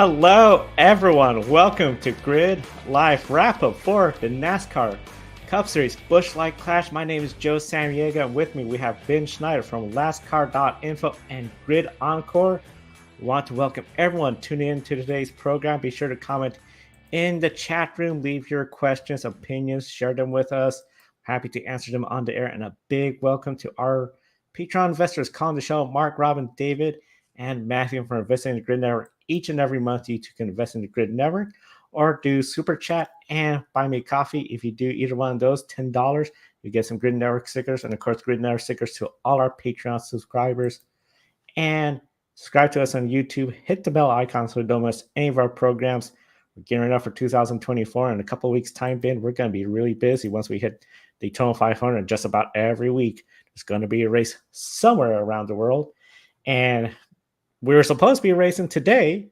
Hello, everyone. Welcome to Grid Life Wrap-Up for the NASCAR Cup Series Busch Light Clash. My name is Joe Samyega, and with me we have Ben Schneider from lastcar.info and Grid Encore. We want to welcome everyone tuning in to today's program. Be sure to comment in the chat room, leave your questions, opinions, share them with us. Happy to answer them on the air. And a big welcome to our Patreon investors calling the show, Mark, Robin, David, and Matthew from investing in the Grid Network. Each and every month, you can invest in the Grid Network or do Super Chat and Buy Me Coffee. If you do either one of those, $10, you get some Grid Network stickers. And of course, Grid Network stickers to all our Patreon subscribers. And subscribe to us on YouTube. Hit the bell icon so you don't miss any of our programs. We're getting ready for 2024. In a couple of weeks' time, Ben, we're going to be really busy once we hit Daytona 500. Just about every week, there's going to be a race somewhere around the world. And we were supposed to be racing today,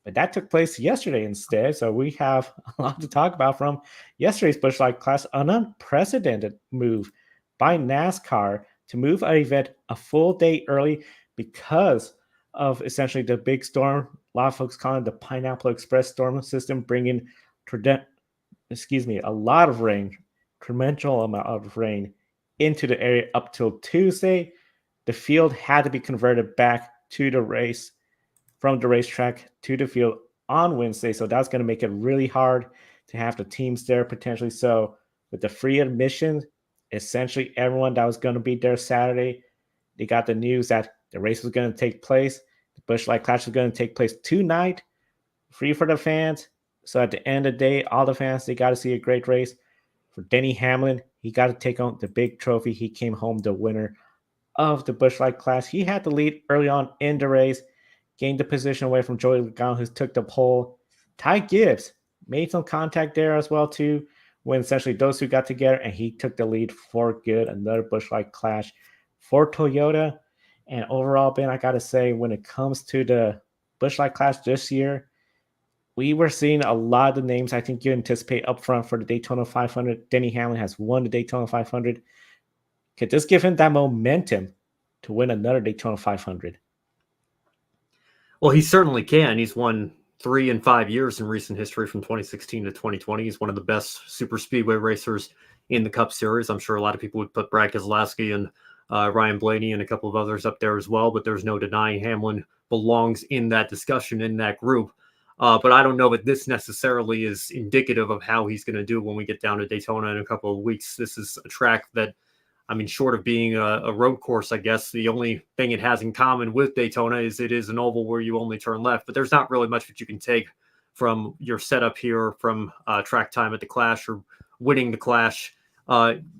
but that took place yesterday instead. So we have a lot to talk about from yesterday's Busch Light Clash, an unprecedented move by NASCAR to move an event a full day early because of essentially the big storm. A lot of folks call it the Pineapple Express storm system, bringing a lot of rain, tremendous amount of rain into the area up till Tuesday. The field had to be converted back to the race from the racetrack to the field on Wednesday. So that's going to make it really hard to have the teams there potentially. So with the free admission, essentially everyone that was going to be there Saturday, they got the news that the race was going to take place. The Busch Light Clash was going to take place tonight, free for the fans. So at the end of the day, all the fans, they got to see a great race. For Denny Hamlin, he got to take on the big trophy. He came home the winner of the Busch Light Clash. He had the lead early on in the race, gained the position away from Joey Logano, who took the pole. Ty Gibbs made some contact there as well, too, when essentially those two got together, and he took the lead for good. Another Busch Light Clash for Toyota. And overall, Ben, I got to say, when it comes to the Busch Light Clash this year, we were seeing a lot of the names I think you anticipate up front for the Daytona 500. Denny Hamlin has won the Daytona 500. Could this give him that momentum to win another Daytona 500? Well, he certainly can. He's won 3 and 5 years in recent history from 2016 to 2020. He's one of the best super speedway racers in the Cup Series. I'm sure a lot of people would put Brad Keselowski and Ryan Blaney and a couple of others up there as well, but there's no denying Hamlin belongs in that discussion, in that group. But I don't know that this necessarily is indicative of how he's going to do when we get down to Daytona in a couple of weeks. This is a track that, I mean, short of being a road course, I guess the only thing it has in common with Daytona is it is an oval where you only turn left. But there's not really much that you can take from your setup here from track time at the Clash or winning the Clash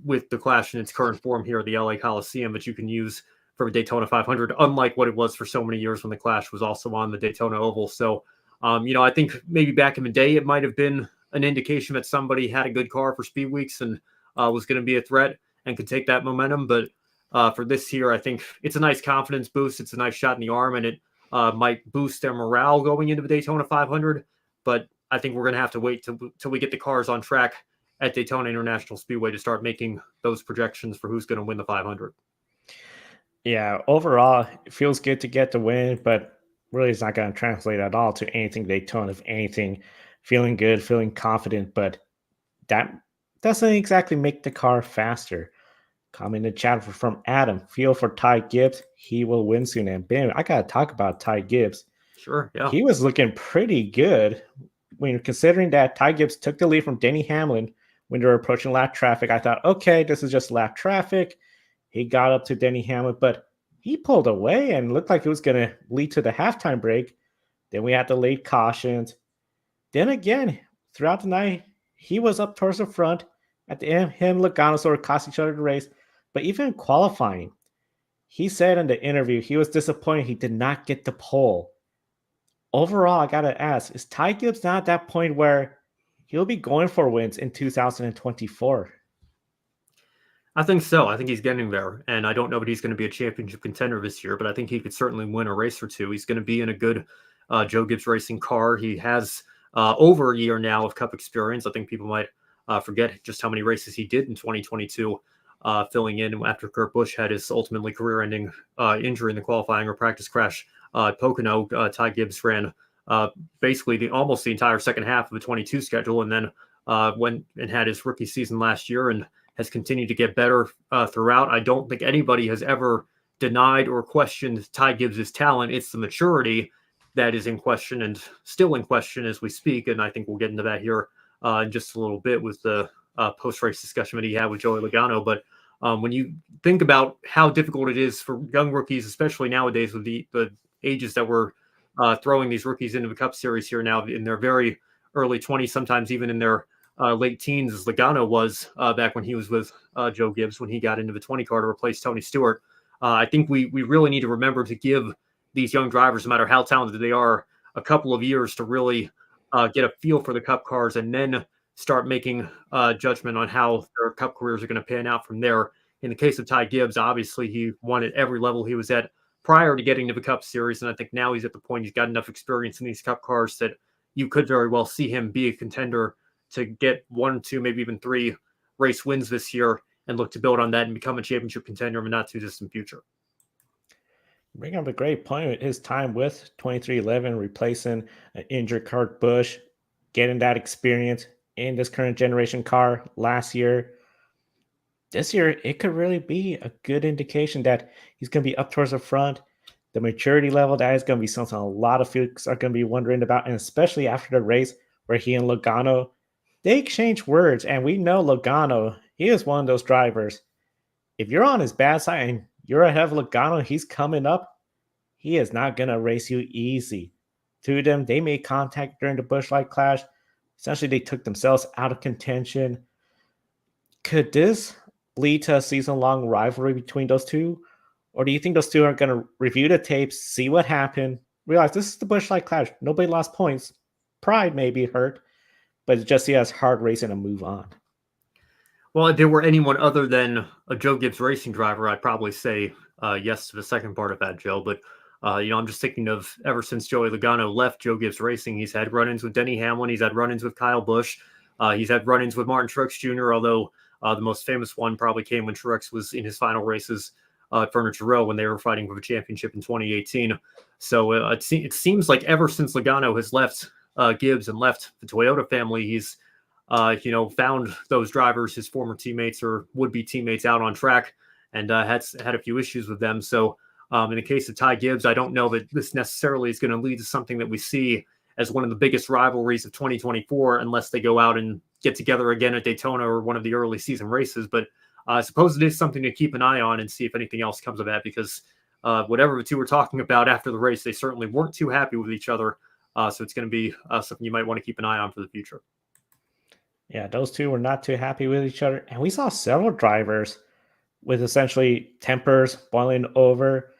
with the Clash in its current form here at the LA Coliseum that you can use for a Daytona 500, unlike what it was for so many years when the Clash was also on the Daytona Oval. So, I think maybe back in the day it might have been an indication that somebody had a good car for Speed Weeks and was going to be a threat and could take that momentum. But for this year, I think it's a nice confidence boost. It's a nice shot in the arm, and it might boost their morale going into the Daytona 500. But I think we're going to have to wait till we get the cars on track at Daytona International Speedway to start making those projections for who's going to win the 500. Yeah, overall, it feels good to get the win, but really it's not going to translate at all to anything Daytona. If anything, feeling good, feeling confident, but that doesn't exactly make the car faster. Comment in the chat from Adam. Feel for Ty Gibbs. He will win soon. And Ben, I got to talk about Ty Gibbs. Sure, yeah. He was looking pretty good when considering that Ty Gibbs took the lead from Denny Hamlin when they were approaching lap traffic. I thought, okay, this is just lap traffic. He got up to Denny Hamlin, but he pulled away and looked like it was going to lead to the halftime break. Then we had the late cautions. Then again, throughout the night, he was up towards the front. At the end, him and Logano sort of cost each other the race. But even qualifying, he said in the interview he was disappointed he did not get the pole. Overall, I got to ask, is Ty Gibbs now at that point where he'll be going for wins in 2024? I think so. I think he's getting there. And I don't know that he's going to be a championship contender this year, but I think he could certainly win a race or two. He's going to be in a good Joe Gibbs Racing car. He has over a year now of Cup experience. I think people might forget just how many races he did in 2022, filling in after Kurt Busch had his ultimately career-ending injury in the qualifying or practice crash at Pocono. Ty Gibbs ran basically almost the entire second half of the 22 schedule, and then went and had his rookie season last year and has continued to get better throughout. I don't think anybody has ever denied or questioned Ty Gibbs' talent. It's the maturity that is in question and still in question as we speak. And I think we'll get into that here in just a little bit with the post-race discussion that he had with Joey Logano. But when you think about how difficult it is for young rookies, especially nowadays with the ages that we're throwing these rookies into the Cup Series here now in their very early 20s, sometimes even in their late teens, as Logano was back when he was with Joe Gibbs, when he got into the 20 car to replace Tony Stewart. I think we really need to remember to give these young drivers, no matter how talented they are, a couple of years to really get a feel for the Cup cars and then start making judgment on how their Cup careers are going to pan out from there. In the case of Ty Gibbs, obviously he won at every level he was at prior to getting to the Cup Series, and I think now he's at the point he's got enough experience in these Cup cars that you could very well see him be a contender to get 1, 2, maybe even 3 race wins this year and look to build on that and become a championship contender in the not too distant future. Bring up a great point with his time with 2311, replacing an injured Kurt Busch, getting that experience in this current generation car last year. This year, it could really be a good indication that he's going to be up towards the front. The maturity level, that is going to be something a lot of folks are going to be wondering about, and especially after the race where he and Logano, they exchanged words, and we know Logano, he is one of those drivers. If you're on his bad side and you're ahead of Logano, he's coming up, he is not going to race you easy. Two of them, they made contact during the Busch Light Clash. Essentially, they took themselves out of contention. Could this lead to a season-long rivalry between those two? Or do you think those two are going to review the tapes, see what happened, realize this is the Busch Light Clash, nobody lost points, pride may be hurt, but just see as hard racing and move on? Well, if there were anyone other than a Joe Gibbs racing driver, I'd probably say yes to the second part of that, Joe. But, I'm just thinking of ever since Joey Logano left Joe Gibbs Racing, he's had run-ins with Denny Hamlin. He's had run-ins with Kyle Busch. He's had run-ins with Martin Truex Jr., although the most famous one probably came when Truex was in his final races at Furniture Row when they were fighting for the championship in 2018. So it seems like ever since Logano has left Gibbs and left the Toyota family, he's found those drivers, his former teammates or would-be teammates, out on track and had a few issues with them. So in the case of Ty Gibbs, I don't know that this necessarily is going to lead to something that we see as one of the biggest rivalries of 2024, unless they go out and get together again at Daytona or one of the early season races. But I suppose it is something to keep an eye on and see if anything else comes of that, because whatever the two were talking about after the race, they certainly weren't too happy with each other. So it's going to be something you might want to keep an eye on for the future. Yeah, those two were not too happy with each other. And we saw several drivers with essentially tempers boiling over.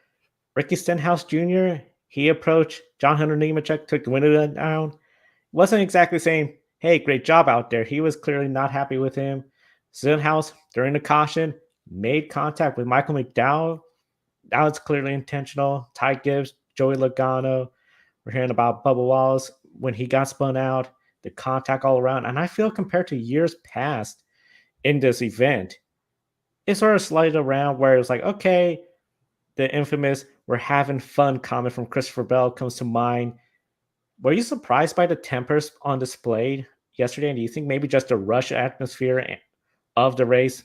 Ricky Stenhouse Jr., he approached John Hunter Nemechek, took the window down. Wasn't exactly saying, hey, great job out there. He was clearly not happy with him. Stenhouse, during the caution, made contact with Michael McDowell. That was clearly intentional. Ty Gibbs, Joey Logano. We're hearing about Bubba Wallace when he got spun out, the contact all around. And I feel compared to years past in this event, it sort of slid around where it was like, okay, the infamous "we're having fun" comment from Christopher Bell comes to mind. Were you surprised by the tempers on display yesterday? And do you think maybe just the rush atmosphere of the race,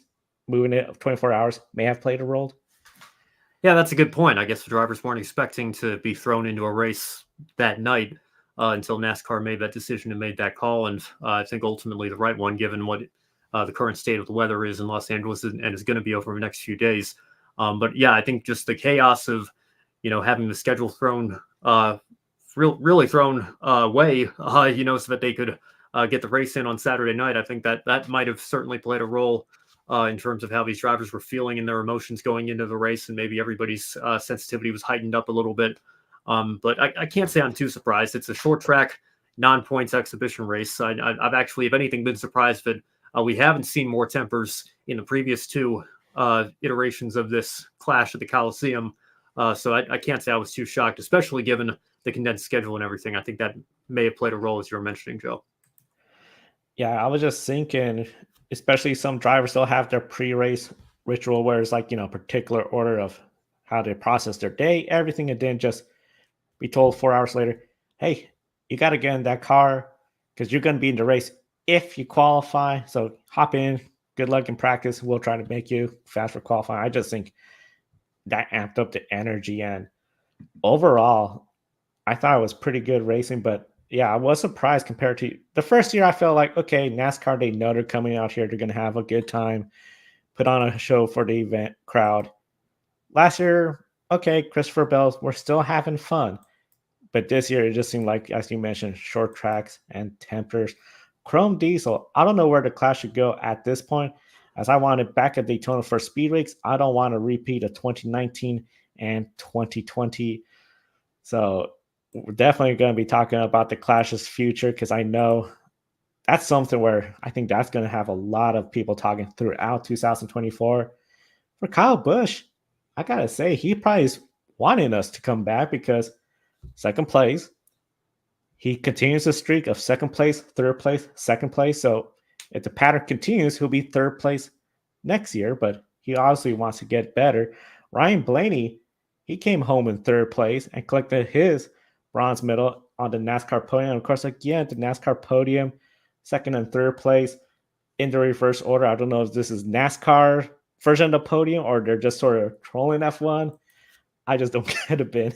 moving it 24 hours, may have played a role? Yeah, that's a good point. I guess the drivers weren't expecting to be thrown into a race that night until NASCAR made that decision and made that call. And I think ultimately the right one, given what the current state of the weather is in Los Angeles and is going to be over the next few days. But yeah, I think just the chaos of, having the schedule thrown, really thrown away, so that they could get the race in on Saturday night. I think that might have certainly played a role in terms of how these drivers were feeling and their emotions going into the race, and maybe everybody's sensitivity was heightened up a little bit. But I can't say I'm too surprised. It's a short track, non-points exhibition race. I've actually, if anything, been surprised that we haven't seen more tempers in the previous two iterations of this clash at the Coliseum. So I can't say I was too shocked, especially given the condensed schedule and everything. I think that may have played a role, as you were mentioning, Joe. Yeah, I was just thinking, especially some drivers still have their pre-race ritual where it's like, particular order of how they process their day, everything, and then just be told 4 hours later, hey, you got to get in that car because you're going to be in the race if you qualify. So hop in. Good luck in practice. We'll try to make you fast for qualifying. I just think that amped up the energy. And overall, I thought it was pretty good racing. But yeah, I was surprised compared to the first year. I felt like, okay, NASCAR, they know they're coming out here. They're going to have a good time, put on a show for the event crowd. Last year, okay, Christopher Bell, we're still having fun. But this year, it just seemed like, as you mentioned, short tracks and tempers. Chrome Diesel, I don't know where the class should go at this point, as I wanted back at Daytona for speed weeks. I don't want to repeat of 2019 and 2020. So we're definitely going to be talking about the Clash's future because I know that's something where I think that's going to have a lot of people talking throughout 2024. For Kyle Busch, I got to say, he probably is wanting us to come back because second place, he continues the streak of second place, third place, second place. So if the pattern continues, he'll be third place next year, but he obviously wants to get better. Ryan Blaney, he came home in third place and collected his bronze medal on the NASCAR podium. And of course, again, the NASCAR podium, second and third place in the reverse order. I don't know if this is NASCAR version of the podium or they're just sort of trolling F1. I just don't get it, Ben.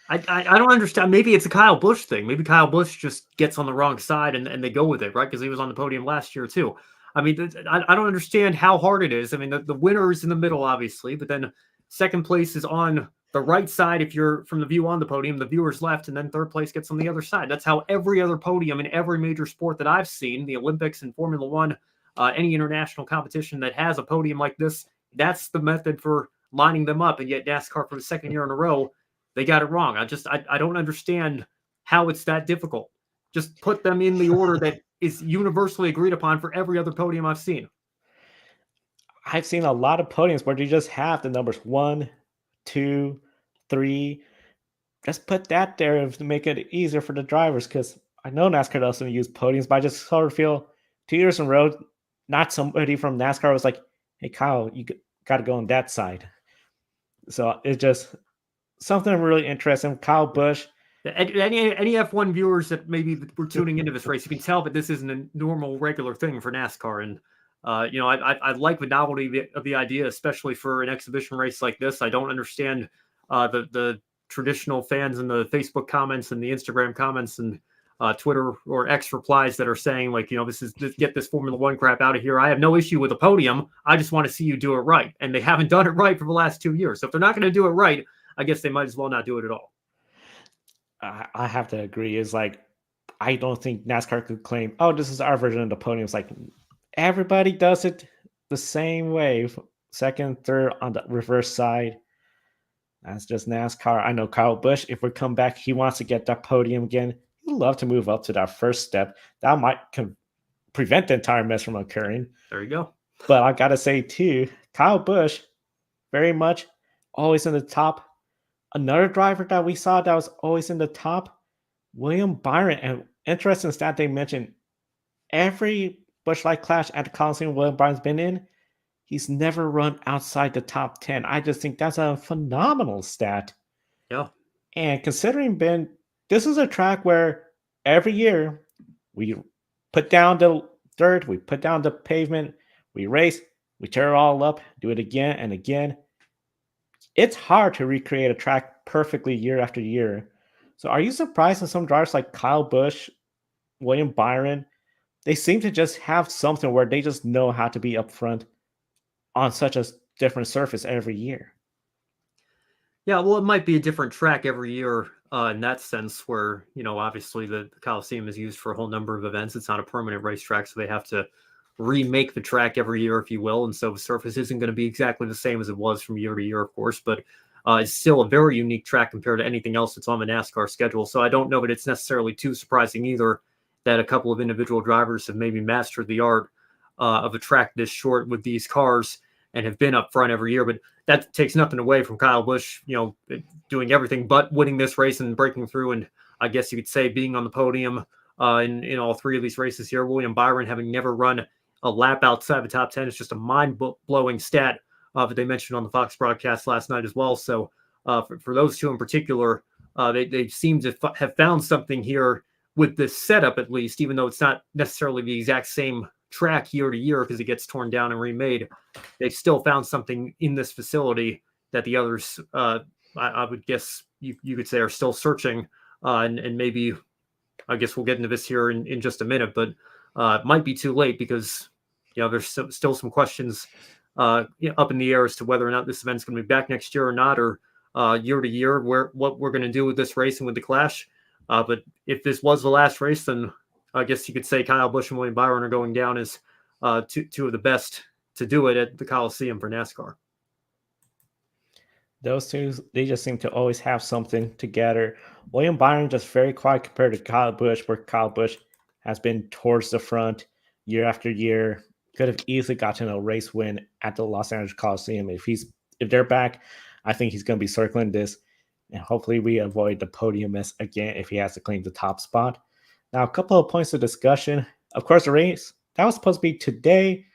I don't understand. Maybe it's a Kyle Busch thing. Maybe Kyle Busch just gets on the wrong side and they go with it, right? Because he was on the podium last year too. I mean, I don't understand how hard it is. I mean, the winner is in the middle, obviously, but then second place is on the right side if you're from the view on the podium, the viewer's left, and then third place gets on the other side. That's how every other podium in every major sport that I've seen, the Olympics and Formula One, any international competition that has a podium like this, that's the method for lining them up. And yet NASCAR for the second year in a row, they got it wrong. I don't understand how it's that difficult. Just put them in the order that is universally agreed upon for every other podium I've seen. I've seen a lot of podiums where you just have the numbers 1, 2, 3. Just put that there to make it easier for the drivers because I know NASCAR doesn't use podiums, but I just sort of feel 2 years in a row, not somebody from NASCAR was like, hey, Kyle, you got to go on that side. So it's just something really interesting. Kyle Busch. Any F1 viewers that maybe were tuning into this race, you can tell that this isn't a normal, regular thing for NASCAR. And, I like the novelty of the idea, especially for an exhibition race like this. I don't understand the traditional fans in the Facebook comments and the Instagram comments and Twitter or X replies that are saying, like, get this Formula One crap out of here. I have no issue with a podium. I just want to see you do it right. And they haven't done it right for the last 2 years. So if they're not going to do it right, I guess they might as well not do it at all. I have to agree. Is like, I don't think NASCAR could claim, oh, this is our version of the podium. It's like everybody does it the same way. Second, third on the reverse side. That's just NASCAR. I know Kyle Busch, if we come back, he wants to get that podium again. He'd love to move up to that first step. That might prevent the entire mess from occurring. There you go. But I got to say, too, Kyle Busch, very much always in the top. Another driver that we saw that was always in the top, William Byron. And interesting stat they mentioned, every Busch Light Clash at the Coliseum William Byron's been in, he's never run outside the top 10. I just think that's a phenomenal stat. Yeah. And considering, Ben, this is a track where every year we put down the dirt, we put down the pavement, we race, we tear it all up, do it again and again. It's hard to recreate a track perfectly year after year. So are you surprised that some drivers like Kyle Busch, William Byron, they seem to just have something where they just know how to be up front on such a different surface every year? Yeah, well, it might be a different track every year in that sense where, obviously the Coliseum is used for a whole number of events. It's not a permanent racetrack, so they have to remake the track every year, if you will. And so the surface isn't going to be exactly the same as it was from year to year, of course, but it's still a very unique track compared to anything else that's on the NASCAR schedule. So I don't know that it's necessarily too surprising either that a couple of individual drivers have maybe mastered the art of a track this short with these cars and have been up front every year. But that takes nothing away from Kyle Busch, doing everything but winning this race and breaking through. And I guess you could say being on the podium in all three of these races here. William Byron having never run a lap outside the top 10 is just a mind-blowing stat that they mentioned on the Fox broadcast last night as well. So for those two in particular, They seem to have found something here with this setup, at least, even though it's not necessarily the exact same track year to year because it gets torn down and remade. They've still found something in this facility that the others, I would guess you could say, are still searching. And maybe, I guess we'll get into this here in just a minute, but it might be too late because there's still some questions up in the air as to whether or not this event's going to be back next year or not, or year to year, what we're going to do with this race and with the Clash. But if this was the last race, then I guess you could say Kyle Busch and William Byron are going down as two of the best to do it at the Coliseum for NASCAR. Those two, they just seem to always have something together. William Byron just very quiet compared to Kyle Busch, where Kyle Busch has been towards the front year after year. Could have easily gotten a race win at the Los Angeles Coliseum. If they're back, I think he's going to be circling this, and hopefully we avoid the podium miss again if he has to claim the top spot. Now, a couple of points of discussion. Of course, the race that was supposed to be today,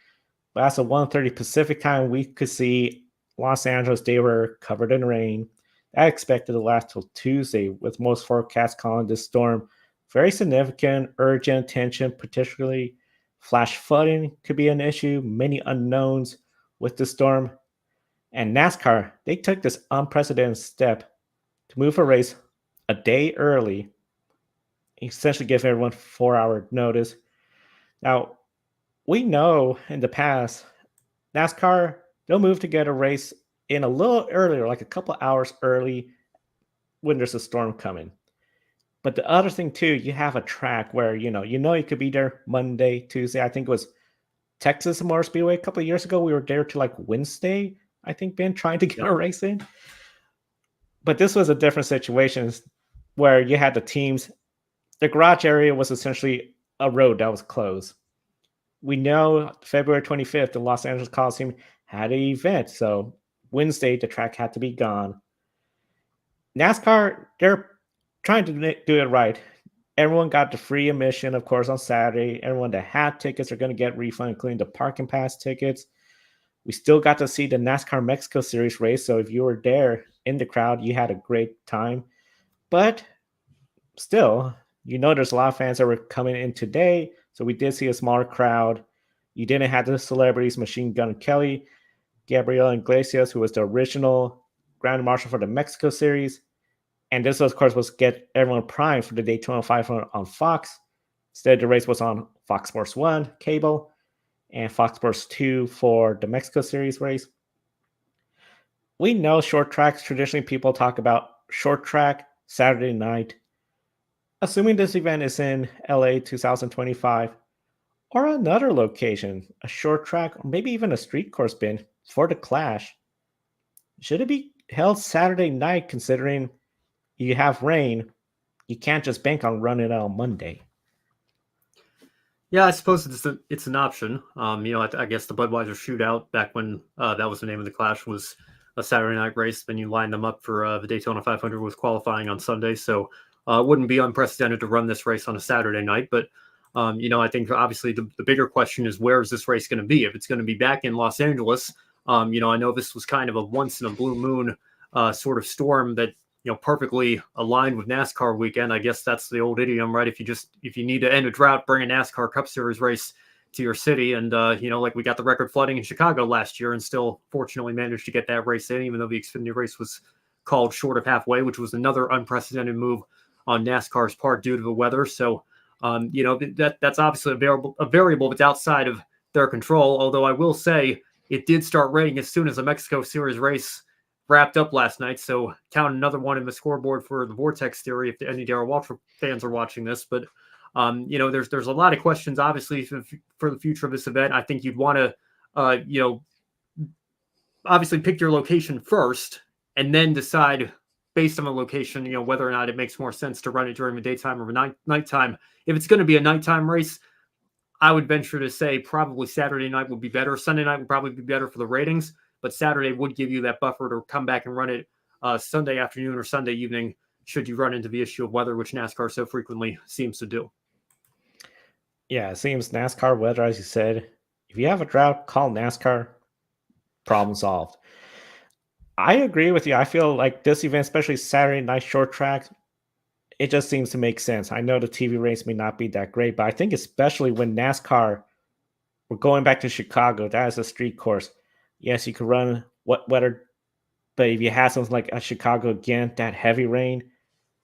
but as of 1:30 Pacific time, we could see Los Angeles, they were covered in rain. I expected to last till Tuesday, with most forecasts calling this storm very significant, urgent attention, particularly flash flooding could be an issue, many unknowns with the storm. And NASCAR, they took this unprecedented step to move a race a day early, essentially give everyone 4-hour notice. Now, we know in the past, NASCAR, they'll move to get a race in a little earlier, like a couple hours early when there's a storm coming. But the other thing too, you have a track where you could be there Monday, Tuesday. I think it was Texas Motor Speedway a couple of years ago. We were there to like Wednesday, I think, Ben, trying to get a race in. But this was a different situation where you had the teams. The garage area was essentially a road that was closed. We know February 25th, the Los Angeles Coliseum had an event. So Wednesday, the track had to be gone. NASCAR, they're trying to do it right. Everyone got the free admission, of course, on Saturday. Everyone that had tickets are going to get refunded, including the parking pass tickets. We still got to see the NASCAR Mexico Series race. So if you were there in the crowd, you had a great time. But still, there's a lot of fans that were coming in today. So we did see a smaller crowd. You didn't have the celebrities, Machine Gun Kelly, Gabriel Iglesias, who was the original Grand Marshal for the Mexico Series. And this, of course, was get everyone primed for the Daytona 500 on Fox. Instead, the race was on Fox Sports 1 cable and Fox Sports 2 for the Mexico Series race. We know short tracks, traditionally people talk about short track Saturday night. Assuming this event is in LA 2025 or another location, a short track, or maybe even a street course bin for the Clash, should it be held Saturday night considering you have rain? You can't just bank on running it on Monday. Yeah, I suppose it's an option. I guess the Budweiser Shootout, back when that was the name of the Clash, was a Saturday night race. Then you line them up for the Daytona 500 with qualifying on Sunday. So it wouldn't be unprecedented to run this race on a Saturday night. But, I think obviously the bigger question is, where is this race going to be? If it's going to be back in Los Angeles, I know this was kind of a once in a blue moon sort of storm that, perfectly aligned with NASCAR weekend. I guess that's the old idiom, right? If you need to end a drought, bring a NASCAR Cup Series race to your city. And, like we got the record flooding in Chicago last year and still fortunately managed to get that race in, even though the Xfinity race was called short of halfway, which was another unprecedented move on NASCAR's part due to the weather. So, that's obviously a variable that's outside of their control. Although I will say it did start raining as soon as the Mexico Series race wrapped up last night. So count another one in the scoreboard for the Vortex theory if any Darrell Waltrip fans are watching this. But, there's a lot of questions, obviously, for the future of this event. I think you'd want to, obviously pick your location first and then decide based on the location, whether or not it makes more sense to run it during the daytime or nighttime. If it's going to be a nighttime race, I would venture to say probably Saturday night would be better. Sunday night would probably be better for the ratings, but Saturday would give you that buffer to come back and run it Sunday afternoon or Sunday evening, should you run into the issue of weather, which NASCAR so frequently seems to do. Yeah, it seems NASCAR weather, as you said, if you have a drought, call NASCAR, problem solved. I agree with you. I feel like this event, especially Saturday night short tracks, it just seems to make sense. I know the TV race may not be that great, but I think especially when NASCAR, we're going back to Chicago, that is a street course. Yes, you could run what weather, but if you have something like a Chicago again, that heavy rain,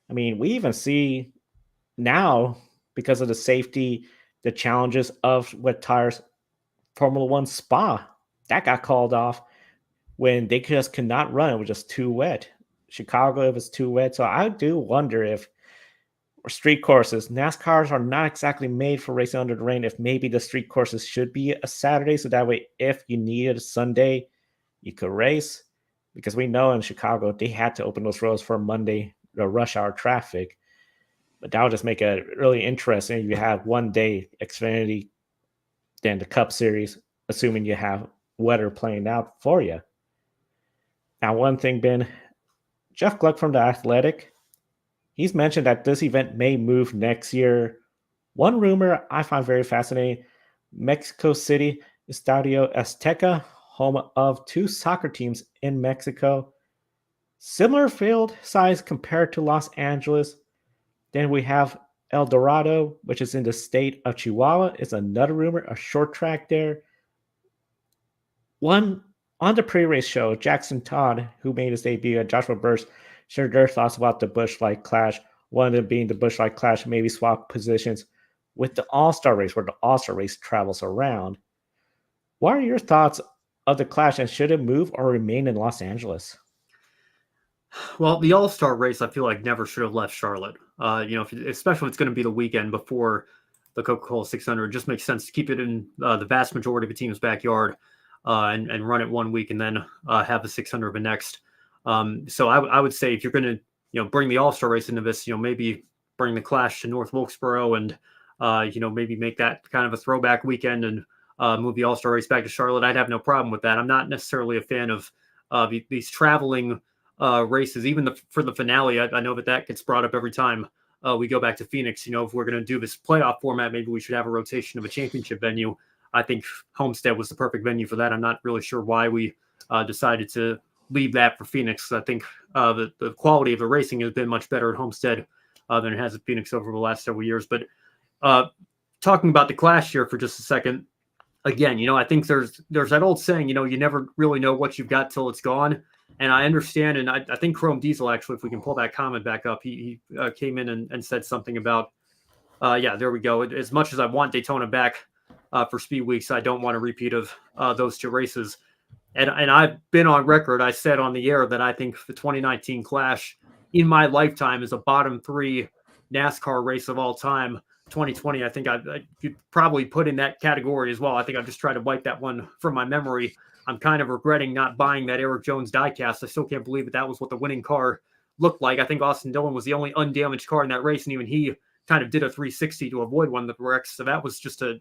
I mean, we even see now because of the safety, the challenges of wet tires, Formula One Spa that got called off when they just could not run. It was just too wet. Chicago, it was too wet. So I do wonder if street courses, NASCARs are not exactly made for racing under the rain. If maybe the street courses should be a Saturday, so that way, if you needed a Sunday, you could race. Because we know in Chicago they had to open those roads for Monday, the rush hour traffic. But that would just make it really interesting if you have one day Xfinity, then the Cup Series, assuming you have weather playing out for you. Now, one thing, Ben, Jeff Gluck from The Athletic, he's mentioned that this event may move next year. One rumor I find very fascinating: Mexico City, Estadio Azteca, home of two soccer teams in Mexico. Similar field size compared to Los Angeles. Then we have El Dorado, which is in the state of Chihuahua. It's another rumor, a short track there. One on the pre-race show, Jackson Todd, who made his debut, and Joshua Burst shared their thoughts about the Busch Light Clash. One of them being the Busch Light Clash, maybe swap positions with the All-Star Race, where the All-Star Race travels around. What are your thoughts of the Clash, and should it move or remain in Los Angeles? Well, the All-Star race, I feel like never should have left Charlotte. Especially if it's going to be the weekend before the Coca-Cola 600, it just makes sense to keep it in the vast majority of a team's backyard and run it one week and then have the 600 the next. So I would say if you're going to bring the All-Star race into this, maybe bring the Clash to North Wilkesboro and maybe make that kind of a throwback weekend and move the All-Star race back to Charlotte. I'd have no problem with that. I'm not necessarily a fan of these traveling races, even for the finale. I know that gets brought up every time we go back to Phoenix. If we're going to do this playoff format, maybe we should have a rotation of a championship venue. I think Homestead was the perfect venue for that. I'm not really sure why we decided to leave that for Phoenix. I think the quality of the racing has been much better at Homestead than it has at Phoenix over the last several years. But talking about the Clash here for just a second, again, I think there's that old saying, you never really know what you've got till it's gone. And I understand, and I think Chrome Diesel, actually, if we can pull that comment back up, he came in and said something about, there we go. As much as I want Daytona back for Speed Weeks, I don't want a repeat of those two races. And I've been on record, I said on the air that I think the 2019 Clash in my lifetime is a bottom 3 NASCAR race of all time. 2020, I think I could probably put in that category as well. I think I've just tried to wipe that one from my memory. I'm kind of regretting not buying that Eric Jones diecast. I still can't believe that was what the winning car looked like. I think Austin Dillon was the only undamaged car in that race, and even he kind of did a 360 to avoid one of the wrecks. So that was just an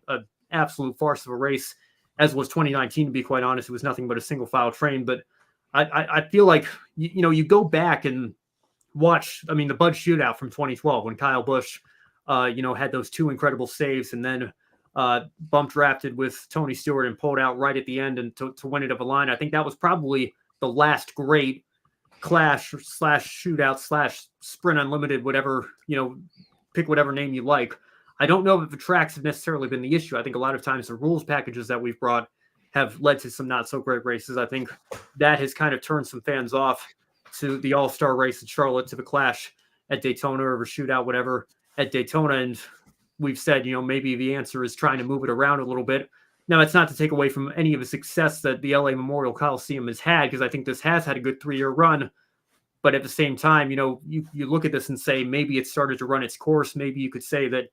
absolute farce of a race, as was 2019, to be quite honest. It was nothing but a single file train. But I feel like, you go back and watch, the Bud Shootout from 2012 when Kyle Busch, had those 2 incredible saves and then bump drafted with Tony Stewart and pulled out right at the end and to win it of a line. I think that was probably the last great Clash / shootout / sprint unlimited, whatever, pick whatever name you like. I don't know if the tracks have necessarily been the issue. I think a lot of times the rules packages that we've brought have led to some not so great races. I think that has kind of turned some fans off to the All-Star race at Charlotte, to the Clash at Daytona, or shootout, whatever, at Daytona. And we've said, maybe the answer is trying to move it around a little bit. Now, that's not to take away from any of the success that the LA Memorial Coliseum has had, because I think this has had a good 3-year run. But at the same time, you look at this and say, maybe it started to run its course. Maybe you could say that,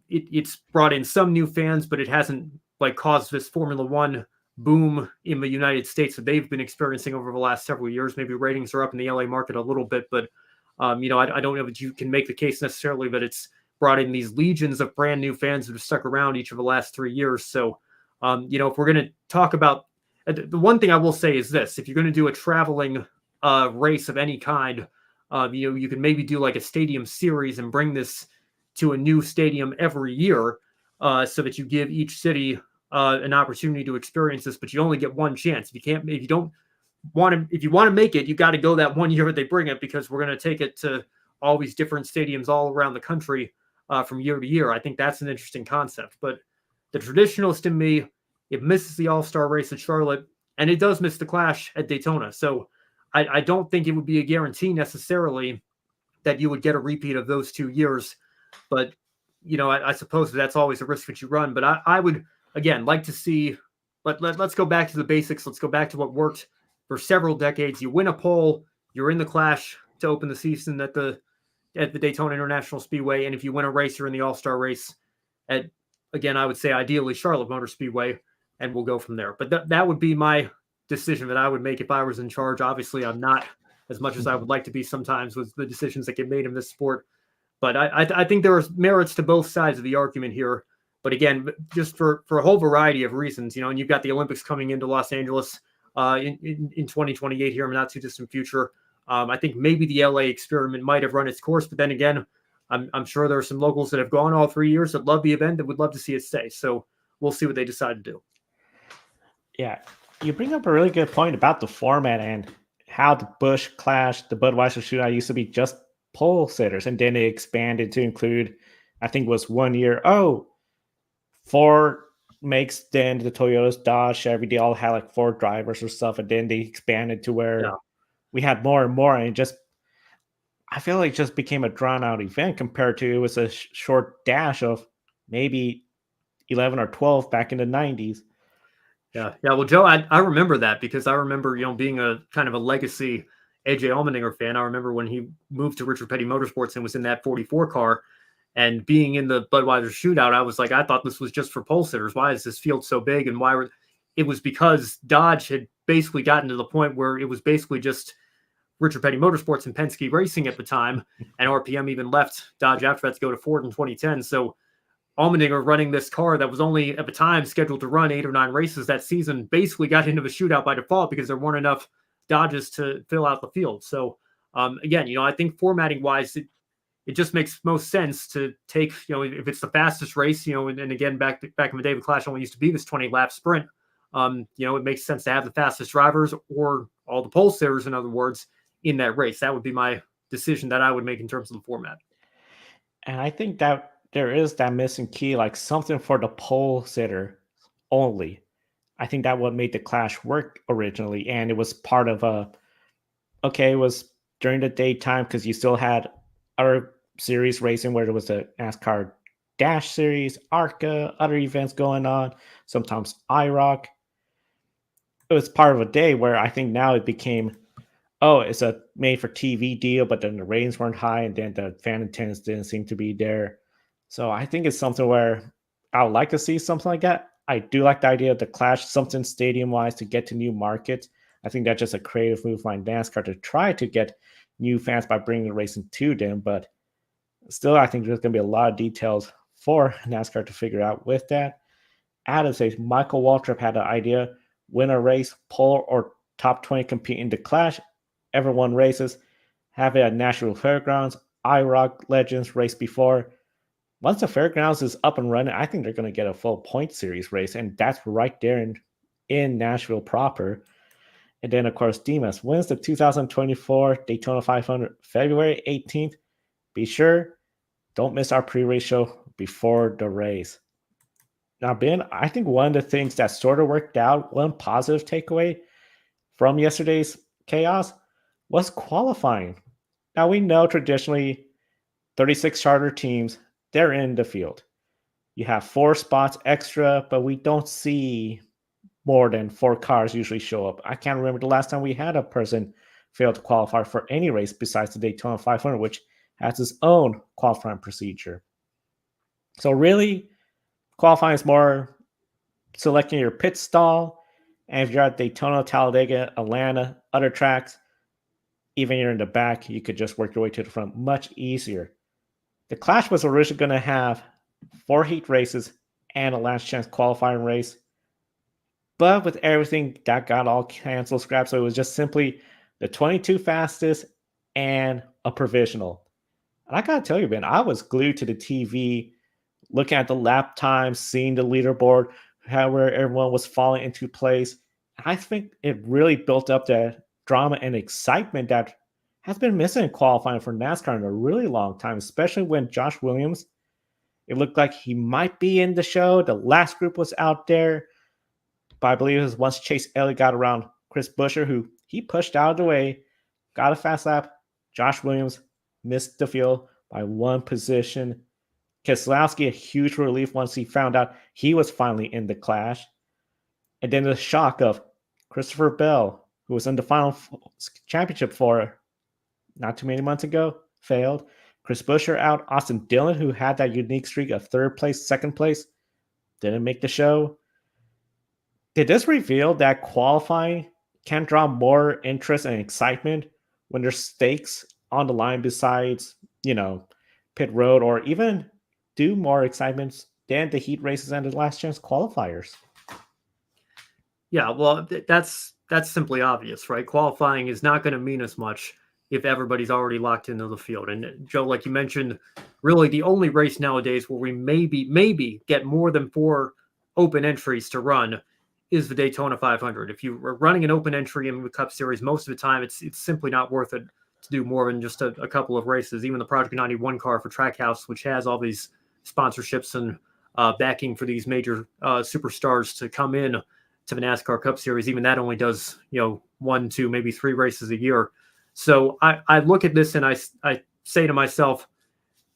it's brought in some new fans, but it hasn't caused this Formula One boom in the United States that they've been experiencing over the last several years. Maybe ratings are up in the LA market a little bit, but I don't know that you can make the case necessarily that it's brought in these legions of brand new fans that have stuck around each of the last 3 years. So, if we're going to talk about the one thing I will say is this: if you're going to do a traveling race of any kind, you can maybe do like a stadium series and bring this to a new stadium every year, so that you give each city an opportunity to experience this, but you only get one chance. If you don't if you want to make it, you got to go that 1 year that they bring it, because we're going to take it to all these different stadiums all around the country from year to year. I think that's an interesting concept. But the traditionalist in me, it misses the All-Star race at Charlotte, and it does miss the Clash at Daytona. So I don't think it would be a guarantee necessarily that you would get a repeat of those 2 years. But, I suppose that's always a risk that you run. But I would, again, like to see, let's go back to the basics. Let's go back to what worked for several decades. You win a pole, you're in the Clash to open the season at the Daytona International Speedway. And if you win a race, you're in the All-Star race at, again, I would say ideally Charlotte Motor Speedway, and we'll go from there. But that would be my decision that I would make if I was in charge. Obviously, I'm not, as much as I would like to be sometimes with the decisions that get made in this sport. But I think there are merits to both sides of the argument here. But again, just for a whole variety of reasons, and you've got the Olympics coming into Los Angeles in 2028 here in the not too distant future. I think maybe the LA experiment might have run its course, but then again, I'm sure there are some locals that have gone all 3 years that love the event that would love to see it stay. So we'll see what they decide to do. Yeah, you bring up a really good point about the format and how the Busch Clash, the Budweiser Shootout used to be just pole sitters, and then they expanded to include, I think it was 1 year. Ford makes then the Toyotas, Dodge, Chevy, they all had like 4 drivers or stuff, and then they expanded to where we had more and more, and I feel like it just became a drawn out event compared to it was a short dash of maybe 11 or 12 back in the 90s. Yeah. Well, Joe, I remember that, because I remember, being a kind of a legacy AJ Allmendinger fan. I remember when he moved to Richard Petty Motorsports and was in that 44 car, and being in the Budweiser Shootout, I was like, I thought this was just for pole sitters. Why is this field so big? And it was because Dodge had basically gotten to the point where it was basically just Richard Petty Motorsports and Penske Racing at the time, and RPM even left Dodge after that to go to Ford in 2010. So Allmendinger, running this car that was only at the time scheduled to run 8 or 9 races that season, basically got into the shootout by default because there weren't enough Dodges to fill out the field. So again, I think formatting wise, it just makes most sense to take, if it's the fastest race, and again, back in the day, the Clash only used to be this 20-lap sprint. It makes sense to have the fastest drivers, or all the pole sitters, in other words, in that race. That would be my decision that I would make in terms of the format. And I think that there is that missing key, like something for the pole sitter only. I think that what made the Clash work originally, and it was part of it was during the daytime, because you still had other series racing where there was a NASCAR Dash Series, ARCA, other events going on, sometimes IROC. It was part of a day where I think now it became, it's a made-for-TV deal, but then the ratings weren't high, and then the fan attendance didn't seem to be there. So I think it's something where I would like to see something like that. I do like the idea of the Clash, something stadium-wise to get to new markets. I think that's just a creative move by NASCAR to try to get new fans by bringing the racing to them. But still, I think there's going to be a lot of details for NASCAR to figure out with that. Adam says Michael Waltrip had an idea: win a race, pole or top 20 compete in the Clash. Everyone races. Have it at Nashville Fairgrounds. IROC Legends race before. Once the Fairgrounds is up and running, I think they're going to get a full point series race, and that's right there in Nashville proper. And then, of course, Demas wins the 2024 Daytona 500 February 18th. Be sure, don't miss our pre-race show before the race. Now, Ben, I think one of the things that sort of worked out, one positive takeaway from yesterday's chaos, was qualifying. Now, we know traditionally 36 charter teams, they're in the field. You have 4 spots extra, but we don't see more than 4 cars usually show up. I can't remember the last time we had a person fail to qualify for any race besides the Daytona 500, which has its own qualifying procedure. So really, qualifying is more selecting your pit stall. And if you're at Daytona, Talladega, Atlanta, other tracks, even you're in the back, you could just work your way to the front much easier. The Clash was originally going to have 4 heat races and a last chance qualifying race. But with everything, that got all canceled, scrapped. So it was just simply the 22 fastest and a provisional. And I got to tell you, man, I was glued to the TV, looking at the lap times, seeing the leaderboard, how where everyone was falling into place. I think it really built up the drama and excitement that has been missing in qualifying for NASCAR in a really long time, especially when Josh Williams, it looked like he might be in the show. The last group was out there, but I believe it was once Chase Elliott got around Chris Buescher, who he pushed out of the way, got a fast lap. Josh Williams missed the field by one position. Keselowski, a huge relief once he found out he was finally in the clash. And then the shock of Christopher Bell, who was in the final championship for not too many months ago, failed. Chris Buescher out. Austin Dillon, who had that unique streak of third place, second place, didn't make the show. Did this reveal that qualifying can draw more interest and excitement when there's stakes on the line besides, pit road, or even do more excitement than the heat races and the last chance qualifiers? Yeah, well, that's simply obvious, right? Qualifying is not going to mean as much if everybody's already locked into the field. And Joe, like you mentioned, really the only race nowadays where we maybe get more than 4 open entries to run is the Daytona 500. If you were running an open entry in the Cup Series, most of the time it's simply not worth it to do more than just a couple of races. Even the Project 91 car for Trackhouse, which has all these sponsorships and backing for these major superstars to come in to the NASCAR Cup Series, even that only does 1, 2, maybe 3 races a year. So I look at this and I say to myself,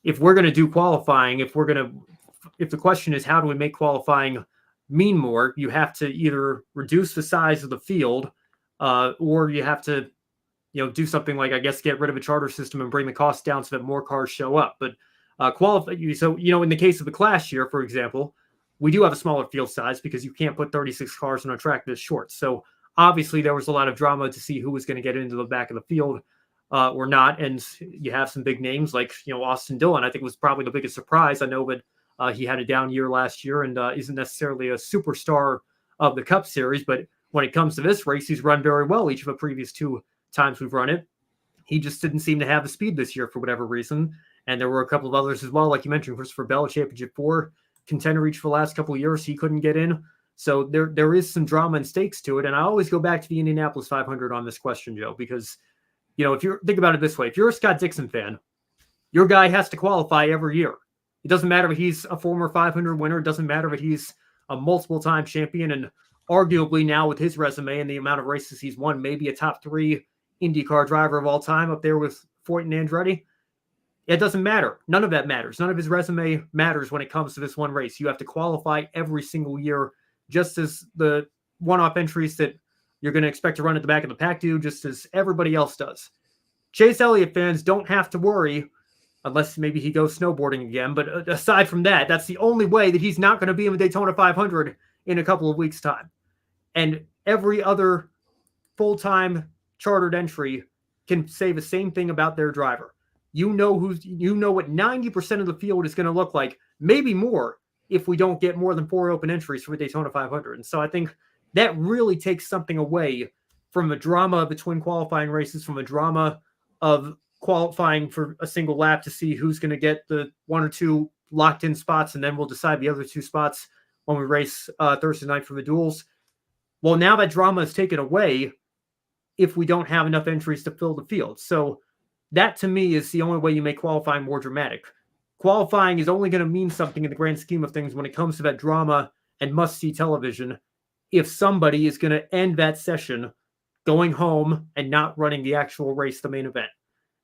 if we're going to do qualifying, if the question is how do we make qualifying mean more, you have to either reduce the size of the field, or you have to do something like, I guess, get rid of a charter system and bring the cost down so that more cars show up. But so in the case of the Clash here, for example, we do have a smaller field size because you can't put 36 cars on a track this short. So obviously there was a lot of drama to see who was going to get into the back of the field or not. And you have some big names like, Austin Dillon, I think was probably the biggest surprise. I know that he had a down year last year and isn't necessarily a superstar of the Cup Series. But when it comes to this race, he's run very well each of the previous 2 times we've run it. He just didn't seem to have the speed this year for whatever reason. And there were a couple of others as well. Like you mentioned, Christopher Bell, Championship 4 contender each for the last couple of years. He couldn't get in. So there is some drama and stakes to it. And I always go back to the Indianapolis 500 on this question, Joe, because, if you think about it this way, if you're a Scott Dixon fan, your guy has to qualify every year. It doesn't matter if he's a former 500 winner. It doesn't matter if he's a multiple-time champion. And arguably now with his resume and the amount of races he's won, maybe a top 3 IndyCar driver of all time up there with Foyt and Andretti. It doesn't matter. None of that matters. None of his resume matters when it comes to this one race. You have to qualify every single year, just as the one-off entries that you're going to expect to run at the back of the pack do, just as everybody else does. Chase Elliott fans don't have to worry, unless maybe he goes snowboarding again. But aside from that, that's the only way that he's not going to be in the Daytona 500 in a couple of weeks' time. And every other full-time chartered entry can say the same thing about their driver. You know what 90% of the field is going to look like, maybe more, if we don't get more than 4 open entries for the Daytona 500. And so I think that really takes something away from the drama of the twin qualifying races, from the drama of qualifying for a single lap to see who's going to get the 1 or 2 locked in spots, and then we'll decide the other 2 spots when we race Thursday night for the duels. Well, now that drama is taken away if we don't have enough entries to fill the field. So that, to me, is the only way you make qualifying more dramatic. Qualifying is only going to mean something in the grand scheme of things when it comes to that drama and must-see television if somebody is going to end that session going home and not running the actual race, the main event.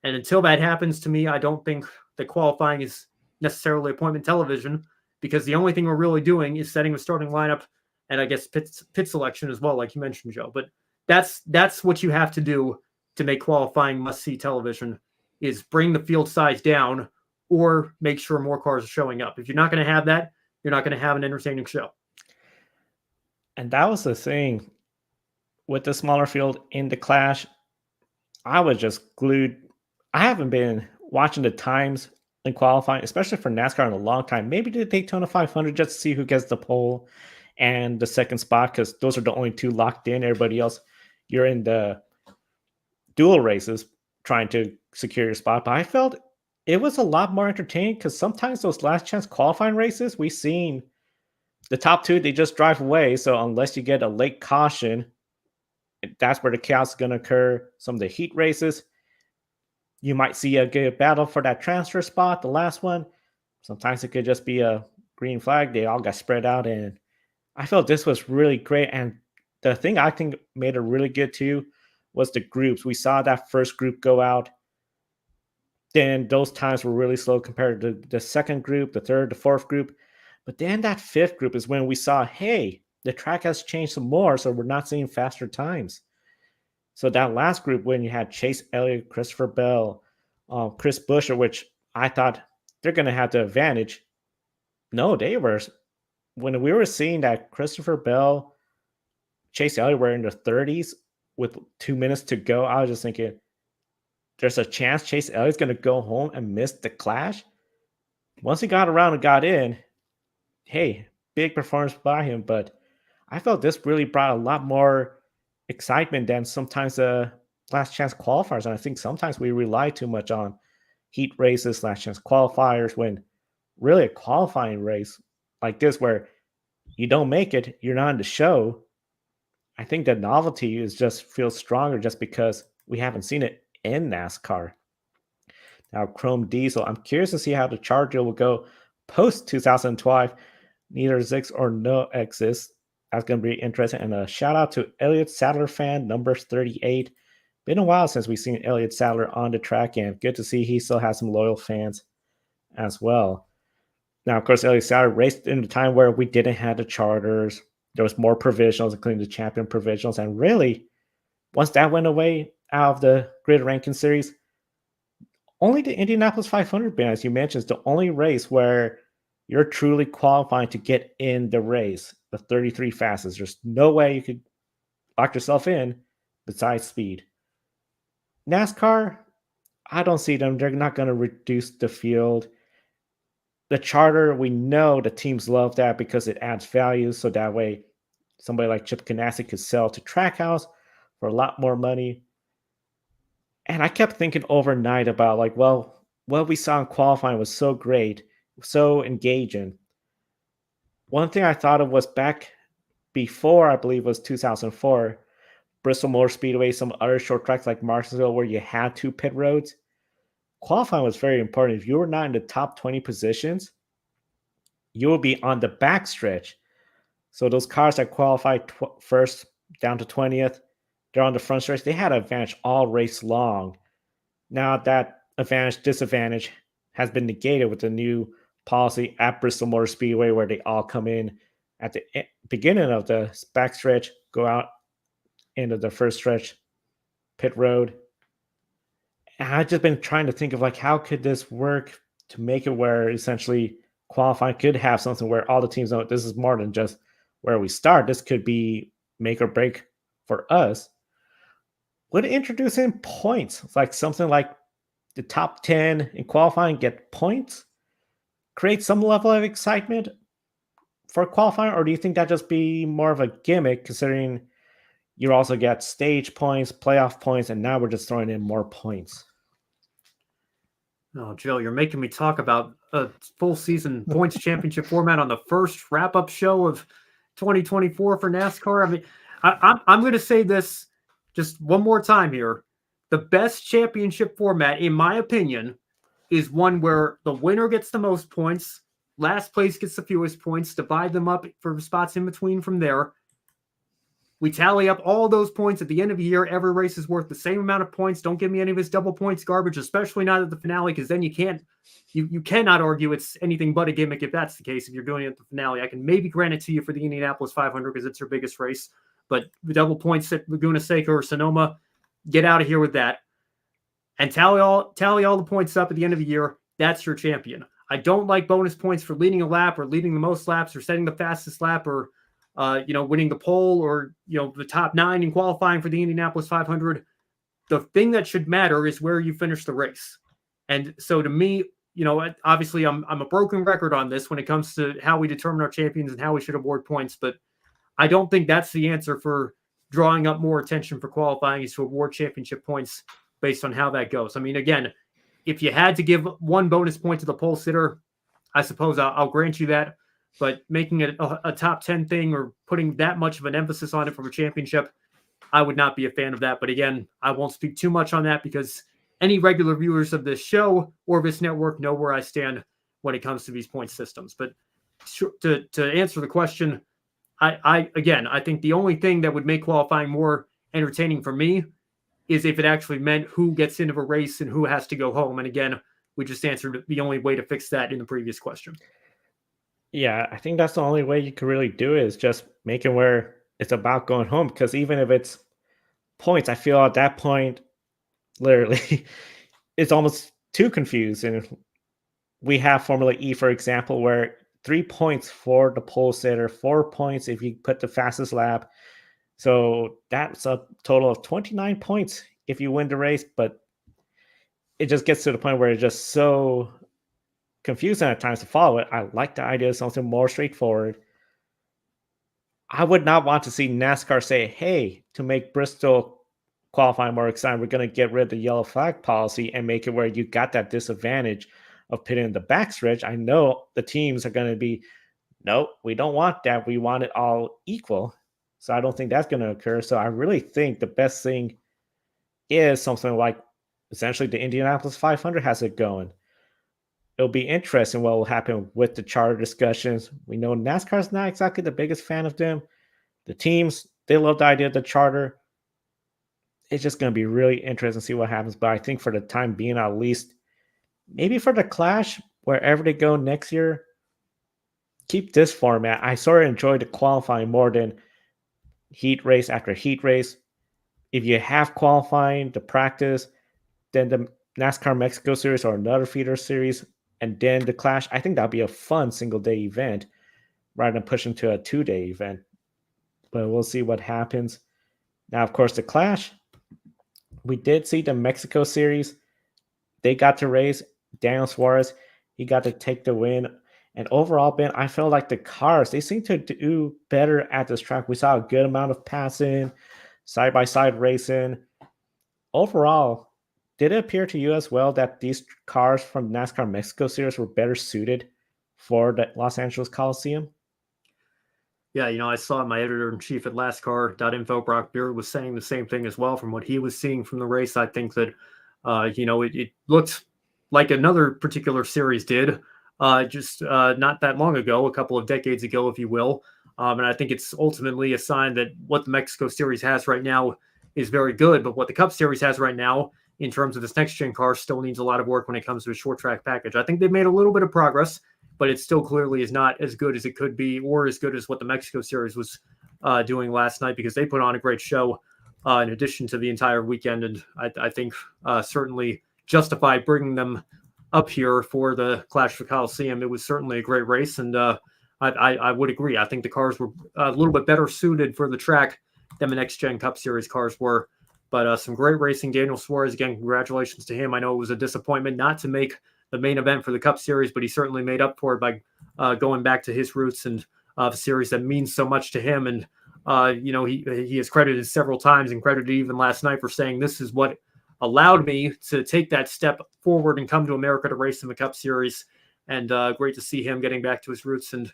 And until that happens, to me, I don't think that qualifying is necessarily appointment television, because the only thing we're really doing is setting the starting lineup and I guess pit selection as well, like you mentioned, Joe. But that's what you have to do to make qualifying must-see television, is bring the field size down or make sure more cars are showing up. If you're not going to have that, you're not going to have an entertaining show. And that was the thing with the smaller field in the Clash. I was just glued. I haven't been watching the times in qualifying, especially for NASCAR, in a long time. Maybe the Daytona 500 just to see who gets the pole and the second spot, because those are the only 2 locked in. Everybody else, you're in the dual races trying to secure your spot. But I felt it was a lot more entertaining, because sometimes those last chance qualifying races, we've seen the top 2, they just drive away. So unless you get a late caution That's where the chaos is going to occur. Some of the heat races, you might see a good battle for that transfer spot, the last one. Sometimes it could just be a green flag. They all got spread out, and I felt this was really great. And the thing I think made it really good too was the groups. We saw that first group go out. Then those times were really slow compared to the second group, the third, the fourth group. But then that fifth group is when we saw, hey, the track has changed some more, so we're not seeing faster times. So that last group, when you had Chase Elliott, Christopher Bell, Chris Buescher, which I thought they're going to have the advantage. No, they were. When we were seeing that Christopher Bell, Chase Elliott were in the 30s with 2 minutes to go, I was just thinking, there's a chance Chase Elliott's going to go home and miss the clash. Once he got around and got in, hey, big performance by him. But I felt this really brought a lot more excitement than sometimes the last chance qualifiers. And I think sometimes we rely too much on heat races, last chance qualifiers, when really a qualifying race like this, where you don't make it, you're not in the show. I think the novelty is just feels stronger just because we haven't seen it in NASCAR. Now, Chrome Diesel, I'm curious to see how the Charger will go post 2012. Neither Zix or no exists. That's going to be interesting. And a shout out to Elliott Sadler fan, number 38. Been a while since we've seen Elliott Sadler on the track, and good to see he still has some loyal fans as well. Now, of course, Elliott Sadler raced in a time where we didn't have the charters. There was more provisionals, including the champion provisionals. And really, once that went away out of the grid ranking series, only the Indianapolis 500 been, as you mentioned, is the only race where you're truly qualifying to get in the race, the 33 fastest. There's no way you could lock yourself in besides speed. NASCAR, I don't see them. They're not going to reduce the field. The charter, we know the teams love that because it adds value. So that way, somebody like Chip Ganassi could sell to Trackhouse for a lot more money. And I kept thinking overnight about like, well, what we saw in qualifying was so great, so engaging. One thing I thought of was back before, I believe was 2004, Bristol Motor Speedway, some other short tracks like Martinsville where you had 2 pit roads. Qualifying was very important. If you were not in the top 20 positions, you will be on the back stretch. So those cars that qualified first down to 20th, they're on the front stretch. They had an advantage all race long. Now that advantage, disadvantage has been negated with the new policy at Bristol Motor Speedway, where they all come in at the beginning of the back stretch, go out into the first stretch, pit road. And I've just been trying to think of like, how could this work to make it where essentially qualifying could have something where all the teams know this is more than just where we start. This could be make or break for us. Would introduce in points, like something like the top 10 in qualifying get points, create some level of excitement for qualifying? Or do you think that just be more of a gimmick, considering you also get stage points, playoff points, and now we're just throwing in more points? Oh, Joe, you're making me talk about a full season points championship format on the first wrap-up show of 2024 for NASCAR. I mean, I'm going to say this just one more time here. The best championship format, in my opinion, is one where the winner gets the most points, last place gets the fewest points, divide them up for spots in between from there. We tally up all those points at the end of the year. Every race is worth the same amount of points. Don't give me any of this double points garbage, especially not at the finale, because then you cannot argue it's anything but a gimmick if that's the case. If you're doing it at the finale, I can maybe grant it to you for the Indianapolis 500 because it's your biggest race. But the double points at Laguna Seca or Sonoma, get out of here with that. And tally all the points up at the end of the year. That's your champion. I don't like bonus points for leading a lap or leading the most laps or setting the fastest lap or winning the pole or, the top 9 in qualifying for the Indianapolis 500. The thing that should matter is where you finish the race. And so to me, obviously I'm a broken record on this when it comes to how we determine our champions and how we should award points, but I don't think that's the answer for drawing up more attention for qualifying, is to award championship points based on how that goes. I mean, again, if you had to give one bonus point to the pole sitter, I suppose I'll grant you that. But making it a top 10 thing or putting that much of an emphasis on it from a championship, I would not be a fan of that. But again, I won't speak too much on that because any regular viewers of this show or this network know where I stand when it comes to these point systems. But to answer the question, I think the only thing that would make qualifying more entertaining for me is if it actually meant who gets into a race and who has to go home. And again, we just answered the only way to fix that in the previous question. Yeah, I think that's the only way you could really do it is just make it where it's about going home. Because even if it's points, I feel at that point, literally, it's almost too confusing. We have Formula E, for example, where 3 points for the pole sitter, 4 points if you put the fastest lap. So that's a total of 29 points if you win the race. But it just gets to the point where it's just so confusing at times to follow it. I like the idea of something more straightforward. I would not want to see NASCAR say, hey, to make Bristol qualifying more exciting, we're going to get rid of the yellow flag policy and make it where you got that disadvantage of pitting in the backstretch. I know the teams are going to be, nope, we don't want that. We want it all equal. So I don't think that's going to occur. So I really think the best thing is something like essentially the Indianapolis 500 has it going. It'll be interesting what will happen with the charter discussions. We know NASCAR's not exactly the biggest fan of them. The teams, they love the idea of the charter. It's just going to be really interesting to see what happens. But I think for the time being, at least, maybe for the Clash, wherever they go next year, keep this format. I sort of enjoy the qualifying more than heat race after heat race. If you have qualifying, the practice, then the NASCAR Mexico Series or another feeder series, and then the Clash, I think that'd be a fun single-day event rather than pushing to a 2-day event. But we'll see what happens. Now, of course, the Clash, we did see the Mexico Series. They got to race. Daniel Suarez, he got to take the win. And overall, Ben, I felt like the cars, they seem to do better at this track. We saw a good amount of passing, side-by-side racing. Overall, did it appear to you as well that these cars from NASCAR Mexico Series were better suited for the Los Angeles Coliseum? Yeah, I saw my editor-in-chief at LastCar.info, Brock Beard, was saying the same thing as well from what he was seeing from the race. I think that, it looked like another particular series did just not that long ago, a couple of decades ago, if you will. And I think it's ultimately a sign that what the Mexico Series has right now is very good, but what the Cup Series has right now in terms of this next-gen car still needs a lot of work when it comes to a short-track package. I think they've made a little bit of progress, but it still clearly is not as good as it could be or as good as what the Mexico Series was doing last night because they put on a great show in addition to the entire weekend. And I think certainly justify bringing them up here for the Clash for Coliseum. It was certainly a great race. And I would agree. I think the cars were a little bit better suited for the track than the next-gen Cup Series cars were. But some great racing. Daniel Suarez, again, congratulations to him. I know it was a disappointment not to make the main event for the Cup Series, but he certainly made up for it by going back to his roots and a series that means so much to him. And, he is credited several times and credited even last night for saying this is what allowed me to take that step forward and come to America to race in the Cup Series. And great to see him getting back to his roots and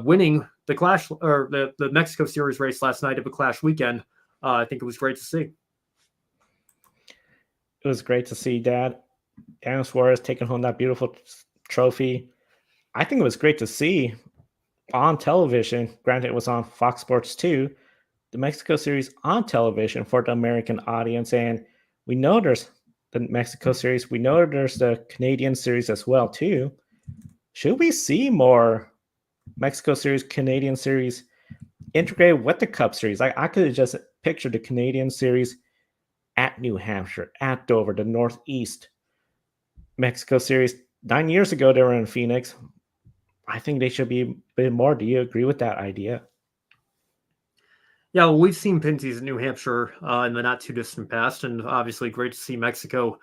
winning the Clash or the Mexico Series race last night of a Clash weekend. I think it was great to see. It was great to see Daniel Suarez taking home that beautiful trophy. I think it was great to see on television. Granted, it was on Fox Sports 2, the Mexico Series on television for the American audience. And we know there's the Mexico Series. We know there's the Canadian Series as well, too. Should we see more Mexico Series, Canadian Series integrated with the Cup Series? I could have just pictured the Canadian Series at New Hampshire, at Dover, the Northeast. Mexico Series, 9 years ago, they were in Phoenix. I think they should be a bit more. Do you agree with that idea? Yeah, well, we've seen Pinty's in New Hampshire in the not too distant past, and obviously great to see Mexico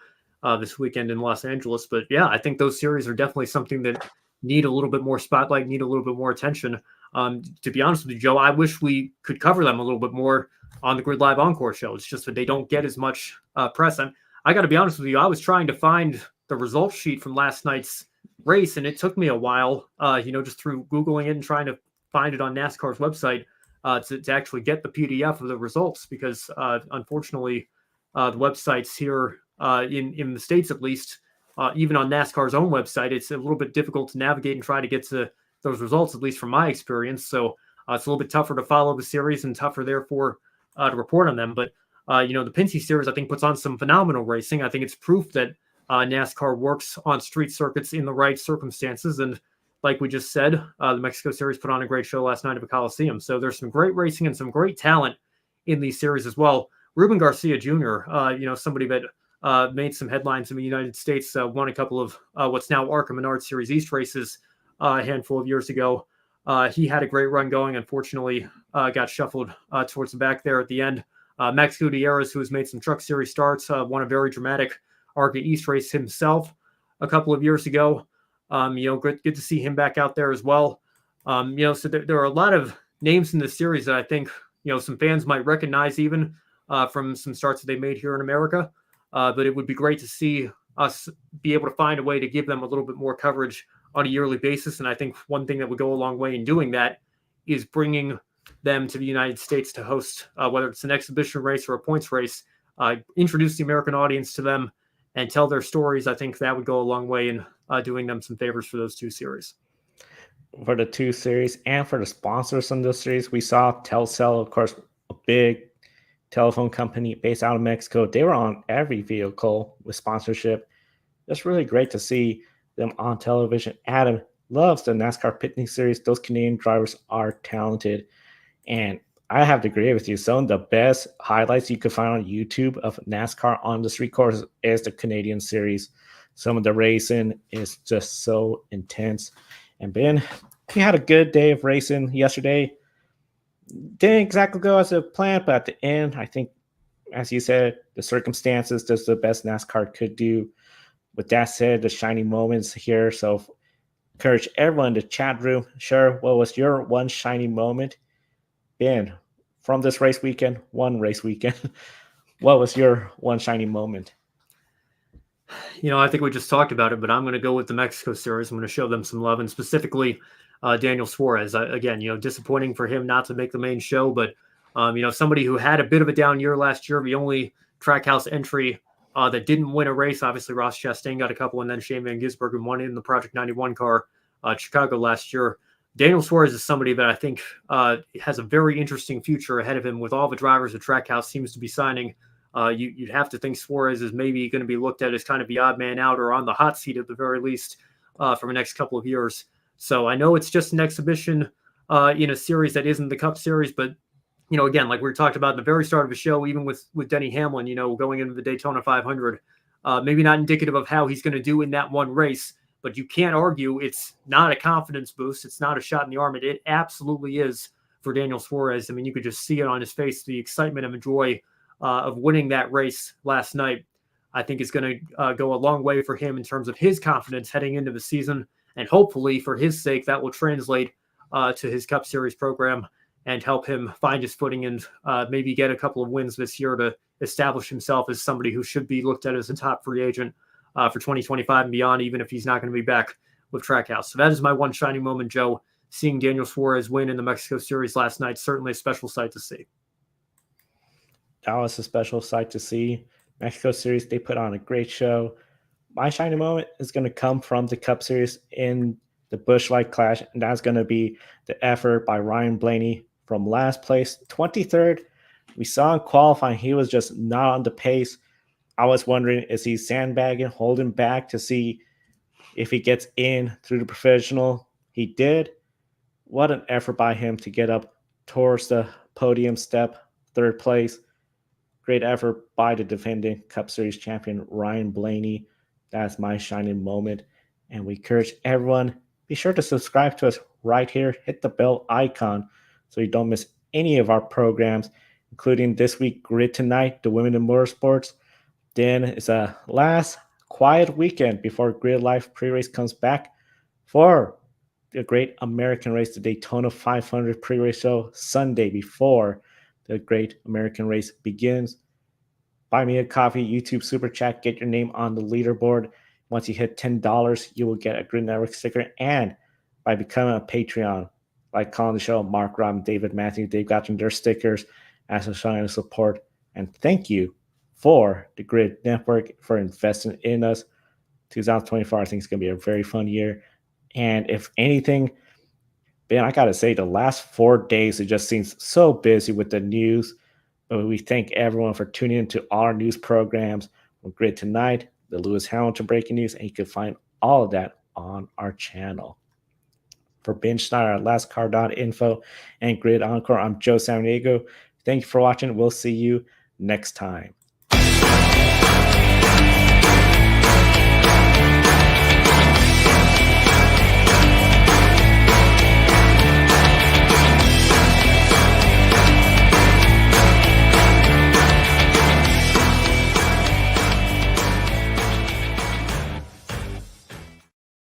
this weekend in Los Angeles. But yeah, I think those series are definitely something that need a little bit more spotlight, need a little bit more attention. To be honest with you, Joe, I wish we could cover them a little bit more on the Grid Live Encore show. It's just that they don't get as much press. I got to be honest with you, I was trying to find the results sheet from last night's race, and it took me a while, just through Googling it and trying to find it on NASCAR's website. to actually get the PDF of the results because unfortunately, the websites here in the States, at least, even on NASCAR's own website, it's a little bit difficult to navigate and try to get to those results, at least from my experience. So it's a little bit tougher to follow the series and tougher, therefore, to report on them. But, the Pinty series, I think, puts on some phenomenal racing. I think it's proof that NASCAR works on street circuits in the right circumstances. And like we just said, the Mexico series put on a great show last night at the Coliseum. So there's some great racing and some great talent in these series as well. Ruben Garcia Jr., somebody that made some headlines in the United States, won a couple of what's now ARCA Menard Series East races a handful of years ago. He had a great run going. Unfortunately, got shuffled towards the back there at the end. Max Gutierrez, who has made some Truck Series starts, won a very dramatic ARCA East race himself a couple of years ago. Good to see him back out there as well. So there are a lot of names in this series that I think, some fans might recognize even from some starts that they made here in America. But it would be great to see us be able to find a way to give them a little bit more coverage on a yearly basis. And I think one thing that would go a long way in doing that is bringing them to the United States to host, whether it's an exhibition race or a points race, introduce the American audience to them and tell their stories. I think that would go a long way in doing them some favors for those two series. For the two series and for the sponsors on those series, we saw Telcel, of course, a big telephone company based out of Mexico. They were on every vehicle with sponsorship. It's really great to see them on television. Adam loves the NASCAR Pitney Series. Those Canadian drivers are talented. And I have to agree with you. Some of the best highlights you could find on YouTube of NASCAR on the street course is the Canadian series. Some of the racing is just so intense. And Ben, we had a good day of racing yesterday. Didn't exactly go as a plan, but at the end, I think, as you said, the circumstances, that's the best NASCAR could do. With that said, the shining moments here. So encourage everyone in the chat room. Share what was your one shining moment. Ben, from this race weekend, one race weekend, what was your one shining moment? I think we just talked about it, but I'm going to go with the Mexico series. I'm going to show them some love, and specifically Daniel Suarez. Again, disappointing for him not to make the main show, but somebody who had a bit of a down year last year. The only Trackhouse entry that didn't win a race. Obviously, Ross Chastain got a couple, and then Shane Van Gisbergen won in the Project 91 car at Chicago last year. Daniel Suarez is somebody that I think has a very interesting future ahead of him with all the drivers that Trackhouse seems to be signing. You'd have to think Suarez is maybe going to be looked at as kind of the odd man out or on the hot seat at the very least for the next couple of years. So I know it's just an exhibition in a series that isn't the Cup Series, but again, like we talked about at the very start of the show, even with Denny Hamlin, going into the Daytona 500, maybe not indicative of how he's going to do in that one race, but you can't argue it's not a confidence boost. It's not a shot in the arm. It absolutely is for Daniel Suarez. I mean, you could just see it on his face, the excitement and the joy of winning that race last night. I think is going to go a long way for him in terms of his confidence heading into the season. And hopefully for his sake, that will translate to his Cup Series program and help him find his footing and maybe get a couple of wins this year to establish himself as somebody who should be looked at as a top free agent for 2025 and beyond, even if he's not going to be back with Trackhouse. So that is my one shining moment, Joe. Seeing Daniel Suarez win in the Mexico Series last night, certainly a special sight to see. That was a special sight to see. Mexico Series, they put on a great show. My shining moment is going to come from the Cup Series in the Busch Light Clash, and that's going to be the effort by Ryan Blaney from last place, 23rd. We saw in qualifying, he was just not on the pace. I was wondering, is he sandbagging, holding back to see if he gets in through the professional? He did. What an effort by him to get up towards the podium step, third place. Great effort by the defending Cup Series champion, Ryan Blaney. That's my shining moment. And we encourage everyone, be sure to subscribe to us right here. Hit the bell icon so you don't miss any of our programs, including this week, Grid Tonight, the Women in Motorsports. Then it's a last quiet weekend before Grid Life pre-race comes back for the Great American Race, the Daytona 500 pre-race show Sunday before the Great American Race begins. Buy me a coffee, YouTube Super Chat, get your name on the leaderboard. Once you hit $10, you will get a Grid Network sticker. And by becoming a Patreon, like calling the show, Mark, Rob, David, Matthew, they've gotten their stickers as a showing of support. And thank you for the Grid Network for investing in us. 2024, I think it's going to be a very fun year. And if anything, Ben, I got to say, the last 4 days, it just seems so busy with the news. But we thank everyone for tuning into all our news programs from Grid Tonight, the Lewis Hamilton breaking news, and you can find all of that on our channel. For Ben Schneider at lastcar.info and Grid Encore, I'm Joe Samaniego. Thank you for watching. We'll see you next time.